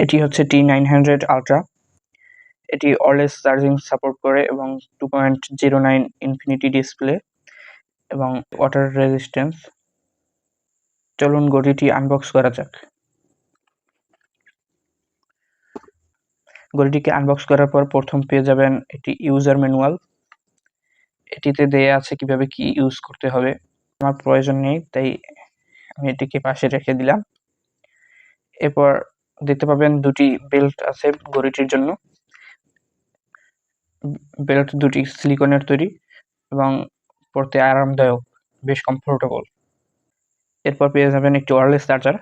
এটি হচ্ছে T900 ultra. এটি ওয়্যারলেস চার্জিং সাপোর্ট করে এবং 2.09 ইনফিনিটি ডিসপ্লে এবং ওয়াটার রেজিস্ট্যান্স। চলুন ঘড়িটি আনবক্স করা যাক। ঘড়িটিকে আনবক্স করার পর প্রথম পেয়ে যাবেন একটি ইউজার ম্যানুয়াল। এটিতে দেয়া আছে কিভাবে কি ইউজ করতে হবে। আমার প্রয়োজন নেই, তাই আমি এটিকে পাশে রেখে দিলাম। এরপর দেখতে পাবেন দুটি বেল্ট আছে ঘড়িটির জন্য। বেল্ট দুটি সিলিকনের তৈরি এবং পরতে আরামদায়ক, বেশ কমফোর্টেবল। এরপর পেয়ে যাবেন একটি ওয়্যারলেস চার্জার,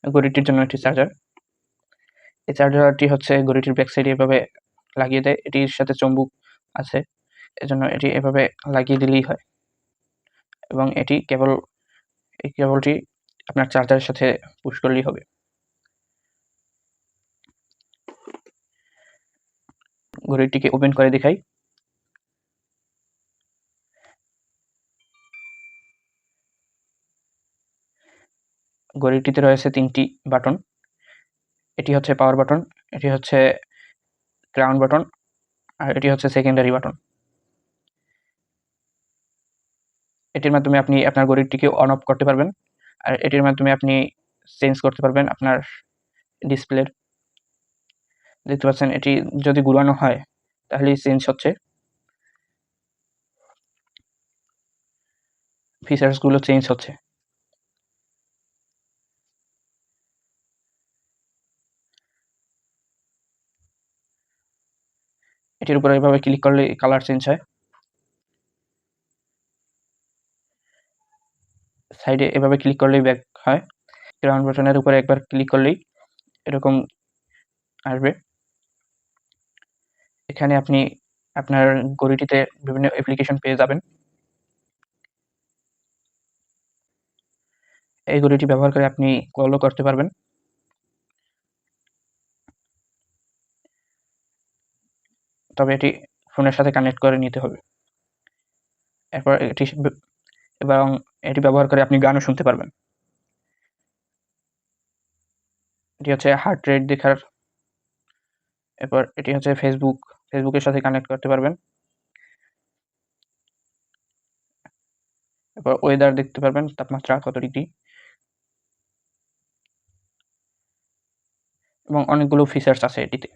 ঘড়িটির জন্য একটি চার্জার। এই চার্জারটি হচ্ছে ঘড়িটির ব্যাক সাইডে এভাবে লাগিয়ে দেয়। এটির সাথে চুম্বক আছে, এজন্য এটি এভাবে লাগিয়ে দিলেই হয় এবং এই কেবলটি আপনার চার্জারের সাথে পুশ করলেই হবে। ঘড়িটিকে ওপেন করে দেখাই। ঘড়িটিতে রয়েছে 3টি বাটন। এটি হচ্ছে পাওয়ার বাটন, এটি হচ্ছে ক্রাউন বাটন, আর এটি হচ্ছে সেকেন্ডারি বাটন। এটির মাধ্যমে আপনি আপনার ঘড়িটিকে অন অফ করতে পারবেন, আর এটির মাধ্যমে আপনি চেঞ্জ করতে পারবেন আপনার ডিসপ্লের। দেখতে পাচ্ছেন এটি যদি ঘুরানো হয় তাহলেই চেঞ্জ হচ্ছে, ফিচার্সগুলো চেঞ্জ হচ্ছে। এটির উপরে এভাবে ক্লিক করলে কালার চেঞ্জ হয়। সাইডে এভাবে ক্লিক করলেই ব্যাক হয়। ক্রাউন বাটনের উপরে একবার ক্লিক করলেই এরকম আসবে। এখানে আপনি আপনার ঘড়িটিতে বিভিন্ন অ্যাপ্লিকেশন পেয়ে যাবেন। এই ঘড়িটি ব্যবহার করে আপনি কলও করতে পারবেন। তবে এটি ফোনের সাথে কানেক্ট করে নিতে হবে। এরপর এটি ব্যবহার করে আপনি গানও শুনতে পারবেন। এটি হচ্ছে হার্ট রেট দেখার। এরপর এটি হচ্ছে ফেসবুকের সাথে কানেক্ট করতে পারবেন। এরপর ওয়েদার দেখতে পারবেন, তাপমাত্রা কত ডিগ্রি, এবং অনেকগুলো ফিচার্স আছে এটিতে।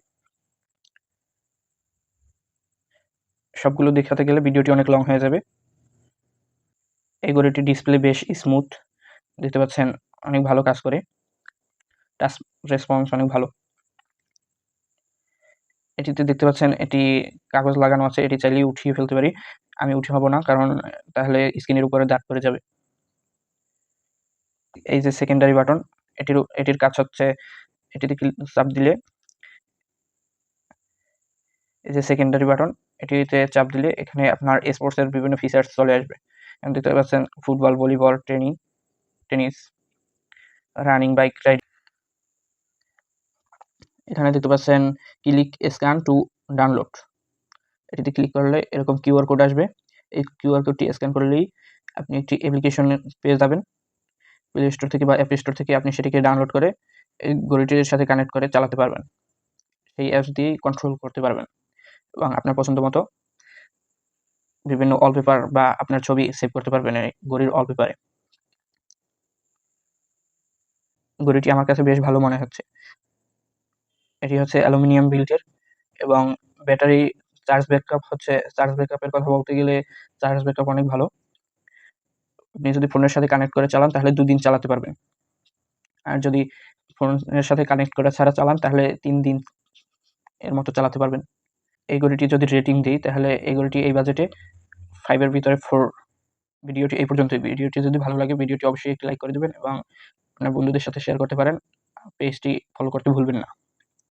সবগুলো দেখাতে গেলে ভিডিওটি অনেক লং হয়ে যাবে। এই ঘড়িটির ডিসপ্লে বেশ স্মুথ, দেখতে পাচ্ছেন অনেক ভালো কাজ করে, টাচ রেসপন্স অনেক ভালো। এটিতে দেখতে পাচ্ছেন এটি কাগজ লাগানো আছে, এটি চাইলেই উঠিয়ে ফেলতে পারি। আমি উঠাবো না, কারণ তাহলে স্ক্রিনের উপরে দাগ পড়ে যাবে। এই যে সেকেন্ডারি বাটন, এটির কাজ হচ্ছে এটিতে চাপ দিলে, এই যে সেকেন্ডারি বাটন, এটিতে চাপ দিলে এখানে আপনার স্পোর্টসের বিভিন্ন ফিচার্স চলে আসবে। দেখতে পাচ্ছেন football, volleyball, tennis, running, bike ride. এখানে দেখতে পাচ্ছেন ক্লিক স্ক্যান টু ডাউনলোড। এটিতে ক্লিক করলে এরকম কিউআর কোড আসবে। এই কিউআর কোডটি স্ক্যান করলেই আপনি একটি অ্যাপ্লিকেশন পেয়ে যাবেন প্লে স্টোর থেকে বা অ্যাপ স্টোর থেকে। আপনি সেটিকে ডাউনলোড করে এই ঘড়িটির সাথে কানেক্ট করে চালাতে পারবেন। সেই অ্যাপস দিয়েই কন্ট্রোল করতে পারবেন এবং আপনার পছন্দ মতো বিভিন্ন ওয়ালপেপার বা আপনার ছবি সেভ করতে পারবেন এই ঘড়ির ওয়ালপেপারে। ঘড়িটি আমার কাছে বেশ ভালো মনে হচ্ছে। এটি হচ্ছে অ্যালুমিনিয়াম বিল্টের এবং ব্যাটারি চার্জ ব্যাকআপের কথা বলতে গেলে চার্জ ব্যাকআপ অনেক ভালো। আপনি যদি ফোনের সাথে কানেক্ট করে চালান তাহলে 2 দিন চালাতে পারবেন, আর যদি ফোনের সাথে কানেক্ট করে ছাড়া চালান তাহলে 3 দিন এর মতো চালাতে পারবেন। এই ঘড়িটি যদি রেটিং দিই তাহলে এই ঘড়িটি এই বাজেটে 5 এর ভিতরে 4। ভিডিওটি এই পর্যন্তই। ভিডিওটি যদি ভালো লাগে ভিডিওটি অবশ্যই একটি লাইক করে দিবেন এবং আপনার বন্ধুদের সাথে শেয়ার করতে পারেন। পেজটি ফলো করতে ভুলবেন না।